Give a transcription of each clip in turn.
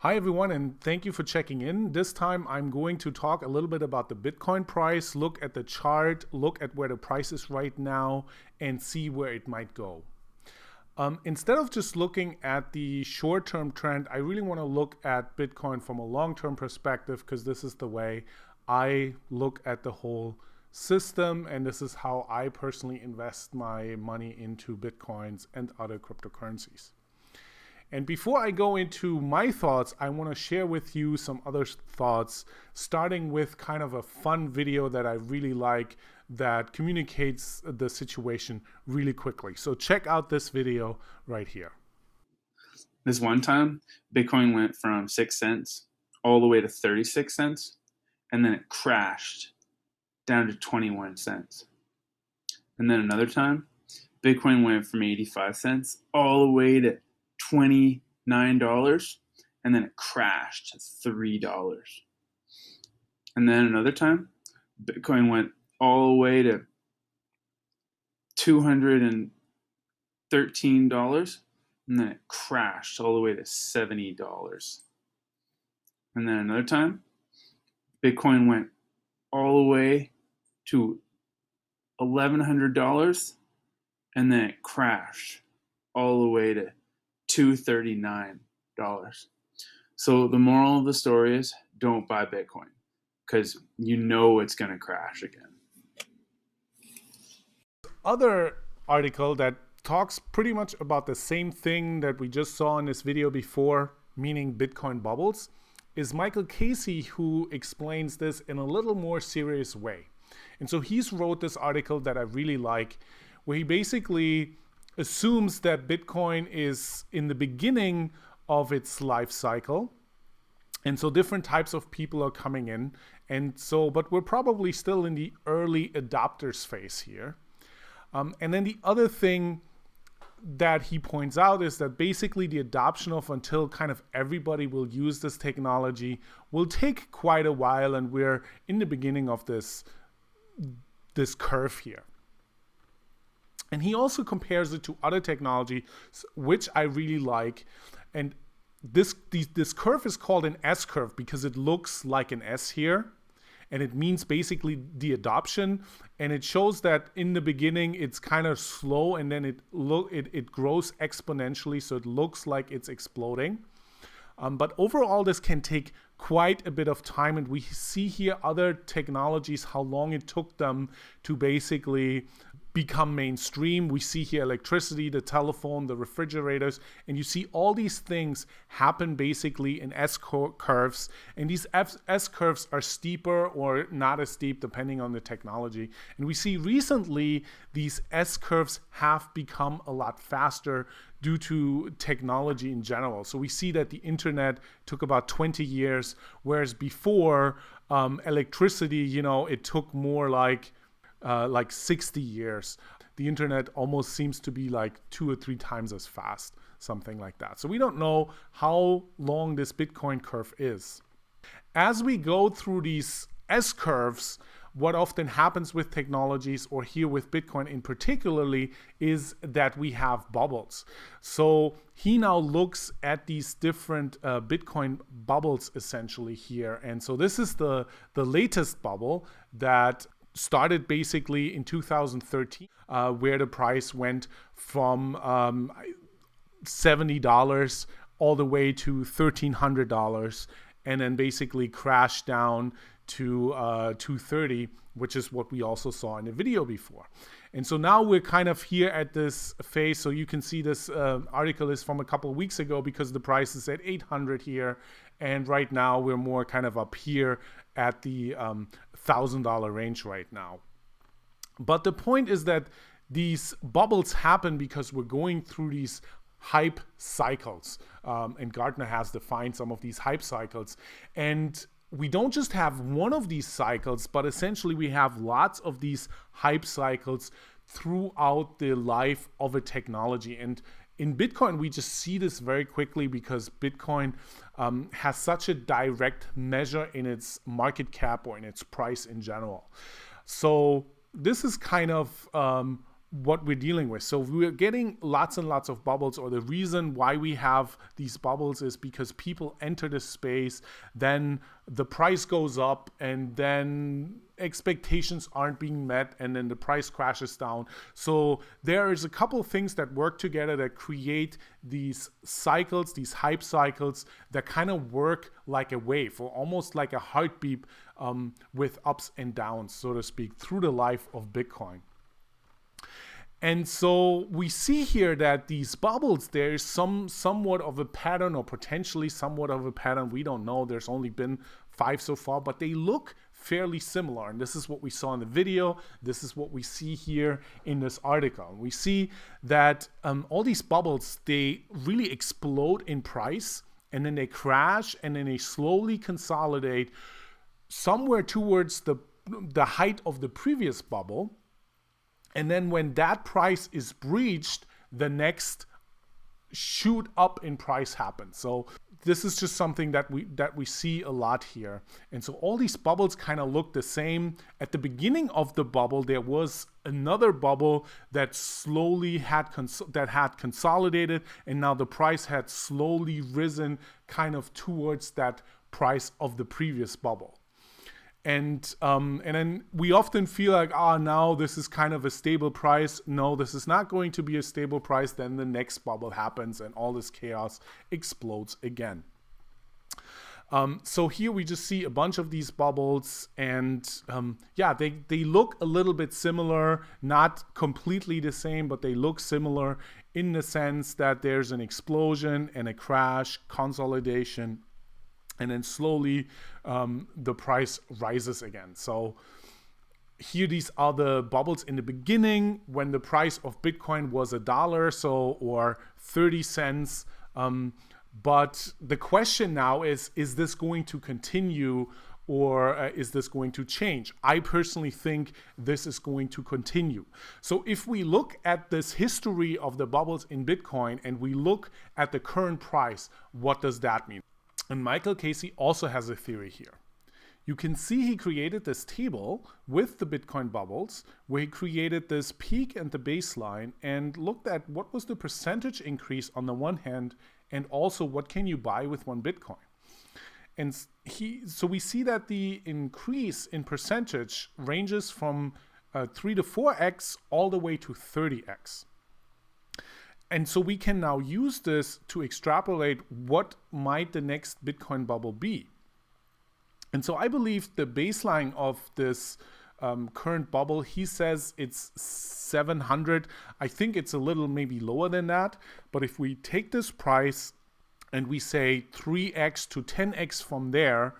Hi everyone, and thank you for checking in. This time I'm going to talk a little bit about the Bitcoin price, look at the chart, look at where the price is right now, and see where it might go. Instead of just looking at the short-term trend, I really want to look at Bitcoin from a long-term perspective because this is the way I look at the whole system, and this is how I personally invest my money into Bitcoins and other cryptocurrencies. And before I go into my thoughts, I want to share with you some other thoughts, starting with kind of a fun video that I really like that communicates the situation really quickly. So check out this video right here. This one time, Bitcoin went from 6 cents all the way to 36 cents, and then it crashed down to 21 cents. And then another time, Bitcoin went from 85 cents all the way to $29, and then it crashed to $3. And then another time, Bitcoin went all the way to $213, and then it crashed all the way to $70. And then another time, Bitcoin went all the way to $1,100, and then it crashed all the way to $239. So the moral of the story is don't buy Bitcoin because you know it's going to crash again. Other article that talks pretty much about the same thing that we just saw in this video before, meaning Bitcoin bubbles, is Michael Casey, who explains this in a little more serious way. And so he's wrote this article that I really like, where he basically assumes that Bitcoin is in the beginning of its life cycle. And so different types of people are coming in. And so, but we're probably still in the early adopters phase here. And then the other thing that he points out is that basically the adoption of until kind of everybody will use this technology will take quite a while. And we're in the beginning of this curve here. And he also compares it to other technology, which I really like. And this curve is called an S curve because it looks like an S here. And it means basically the adoption. And it shows that in the beginning, it's kind of slow. And then it grows exponentially. So it looks like it's exploding. But overall, this can take quite a bit of time. And we see here other technologies, how long it took them to basically become mainstream. We see here electricity, the telephone, the refrigerators, and you see all these things happen basically in S curves. And these S curves are steeper or not as steep depending on the technology. And we see recently these S curves have become a lot faster due to technology in general. So we see that the internet took about 20 years, whereas before electricity, it took more like 60 years. The internet almost seems to be like 2 or 3 times as fast, something like that. So we don't know how long this Bitcoin curve is. As we go through these S curves, what often happens with technologies, or here with Bitcoin in particularly, is that we have bubbles. So he now looks at these different Bitcoin bubbles essentially here. And so this is the latest bubble that started basically in 2013, where the price went from $70 all the way to $1,300, and then basically crashed down to $230, which is what we also saw in the video before. And so now we're kind of here at this phase. So you can see this article is from a couple of weeks ago because the price is at 800 here. And right now we're more kind of up here at the $1,000 range right now. But the point is that these bubbles happen because we're going through these hype cycles. And Gartner has defined some of these hype cycles. And we don't just have one of these cycles, but essentially we have lots of these hype cycles throughout the life of a technology. And in Bitcoin, we just see this very quickly because Bitcoin has such a direct measure in its market cap or in its price in general. So this is kind of what we're dealing with. So we're getting lots and lots of bubbles, or the reason why we have these bubbles is because people enter the space, then the price goes up, and then expectations aren't being met, and then the price crashes down. So there is a couple of things that work together that create these cycles, these hype cycles that kind of work like a wave, or almost like a heartbeat, with ups and downs, so to speak, through the life of Bitcoin. And so we see here that these bubbles, there's somewhat of a pattern, or potentially somewhat of a pattern. We don't know. There's only been 5 so far, but they look fairly similar. And this is what we saw in the video. This is what we see here in this article. We see that all these bubbles, they really explode in price, and then they crash, and then they slowly consolidate somewhere towards the height of the previous bubble. And then when that price is breached, the next shoot up in price happens. So this is just something that we see a lot here. And so all these bubbles kind of look the same. At the beginning of the bubble, there was another bubble that slowly had consolidated, and now the price had slowly risen kind of towards that price of the previous bubble. And then we often feel like, now this is kind of a stable price. No, this is not going to be a stable price. Then the next bubble happens, and all this chaos explodes again. So here we just see a bunch of these bubbles, and they look a little bit similar, not completely the same, but they look similar in the sense that there's an explosion and a crash, consolidation, and then slowly the price rises again. So here, these are the bubbles in the beginning when the price of Bitcoin was $1, or 30 cents. But the question now is this going to continue, or is this going to change? I personally think this is going to continue. So if we look at this history of the bubbles in Bitcoin, and we look at the current price, what does that mean? And Michael Casey also has a theory here. You can see he created this table with the Bitcoin bubbles, where he created this peak and the baseline, and looked at what was the percentage increase on the one hand, and also what can you buy with 1 Bitcoin. And so we see that the increase in percentage ranges from 3 to 4x all the way to 30x. And so we can now use this to extrapolate what might the next Bitcoin bubble be. And so I believe the baseline of this current bubble, he says it's 700. I think it's a little maybe lower than that. But if we take this price and we say 3x to 10x from there,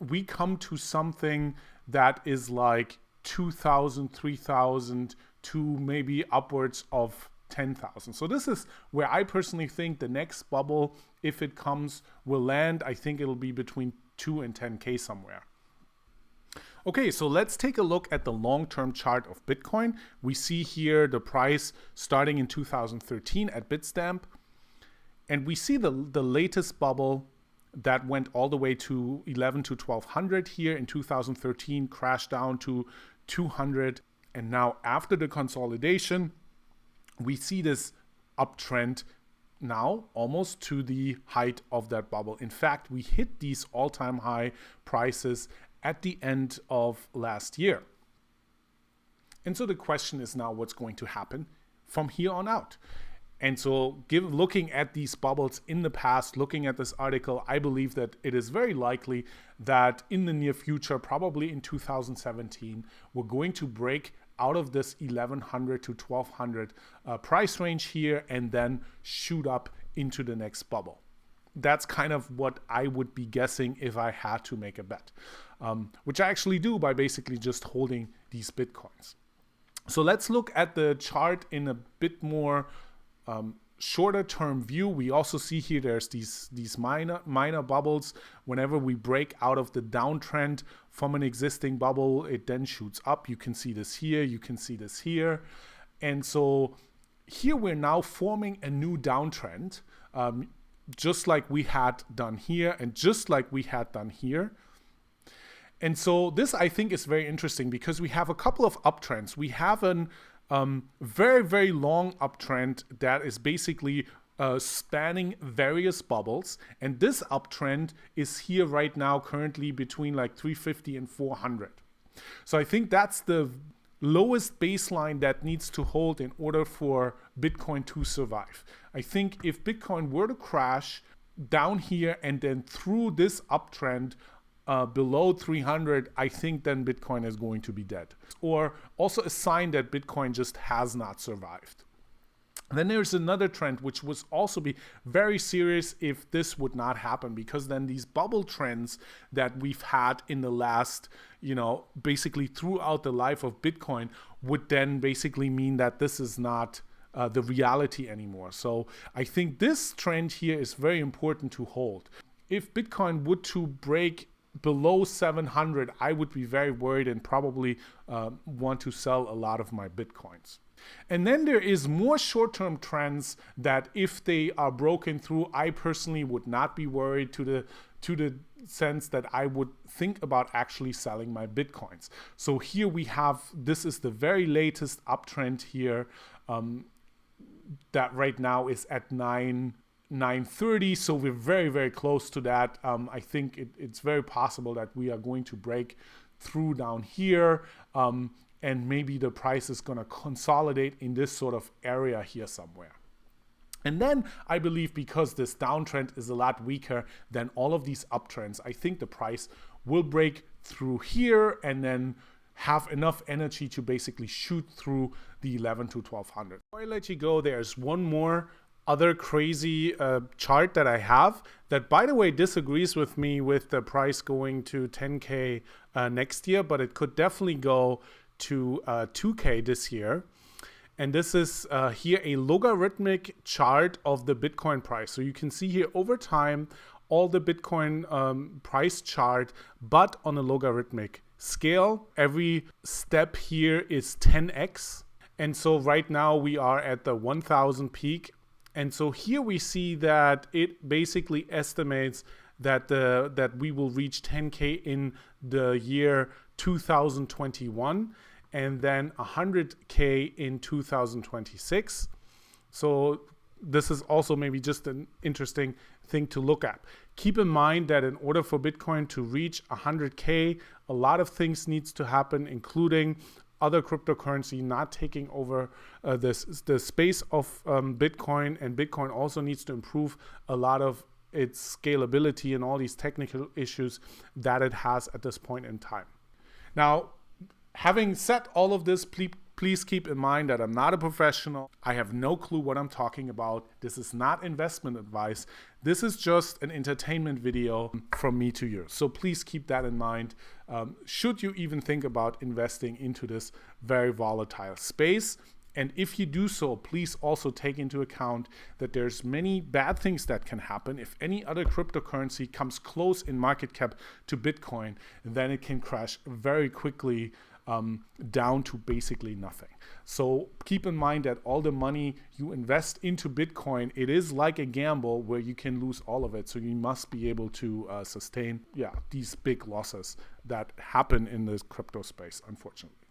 we come to something that is like 2,000, 3,000 to maybe upwards of 10,000. So this is where I personally think the next bubble, if it comes, will land. I think it'll be between 2 and 10K somewhere. Okay, so let's take a look at the long-term chart of Bitcoin. We see here the price starting in 2013 at Bitstamp. And we see the latest bubble that went all the way to 11 to 1200 here in 2013, crashed down to 200. And now after the consolidation, we see this uptrend now almost to the height of that bubble. In fact, we hit these all-time high prices at the end of last year. And so the question is now what's going to happen from here on out. And so looking at these bubbles in the past, looking at this article, I believe that it is very likely that in the near future, probably in 2017, we're going to break out of this 1100 to 1200 price range here, and then shoot up into the next bubble. That's kind of what I would be guessing if I had to make a bet, which I actually do by basically just holding these Bitcoins. So let's look at the chart in a bit more shorter term view. We also see here there's these minor bubbles. Whenever we break out of the downtrend from an existing bubble, it then shoots up. You can see this here, you can see this here. And so here we're now forming a new downtrend, just like we had done here and just like we had done here. And so this, I think, is very interesting because we have a couple of uptrends. We have very, very long uptrend that is basically spanning various bubbles. And this uptrend is here right now currently between like 350 and 400. So I think that's the lowest baseline that needs to hold in order for Bitcoin to survive. I think if Bitcoin were to crash down here and then through this uptrend below 300, I think then Bitcoin is going to be dead. Or also a sign that Bitcoin just has not survived. Then there's another trend which would also be very serious if this would not happen, because then these bubble trends that we've had in the last, basically throughout the life of Bitcoin would then basically mean that this is not the reality anymore. So I think this trend here is very important to hold. If Bitcoin would to break below 700, I would be very worried and probably want to sell a lot of my Bitcoins. And then there is more short-term trends that if they are broken through, I personally would not be worried to the sense that I would think about actually selling my Bitcoins. So here we have, this is the very latest uptrend here that right now is at 930, so we're very, very close to that. I think it's very possible that we are going to break through down here, and maybe the price is going to consolidate in this sort of area here somewhere. And then I believe because this downtrend is a lot weaker than all of these uptrends, I think the price will break through here and then have enough energy to basically shoot through the 11 to 1200. Before I let you go, there's one more other crazy chart that I have that, by the way, disagrees with me with the price going to 10K next year, but it could definitely go to 2K this year. And this is here a logarithmic chart of the Bitcoin price. So you can see here over time all the Bitcoin price chart, but on a logarithmic scale. Every step here is 10x. And so right now we are at the 1000 peak. And so here we see that it basically estimates that that we will reach 10K in the year 2021 and then 100K in 2026. So this is also maybe just an interesting thing to look at. Keep in mind that in order for Bitcoin to reach 100K, a lot of things needs to happen, including other cryptocurrency not taking over the space of Bitcoin, and Bitcoin also needs to improve a lot of its scalability and all these technical issues that it has at this point in time. Now, having said all of this, please keep in mind that I'm not a professional. I have no clue what I'm talking about. This is not investment advice. This is just an entertainment video from me to you. So please keep that in mind. Should you even think about investing into this very volatile space? And if you do so, please also take into account that there's many bad things that can happen. If any other cryptocurrency comes close in market cap to Bitcoin, then it can crash very quickly down to basically nothing. So keep in mind that all the money you invest into Bitcoin, it is like a gamble where you can lose all of it. So you must be able to sustain these big losses that happen in this crypto space, unfortunately.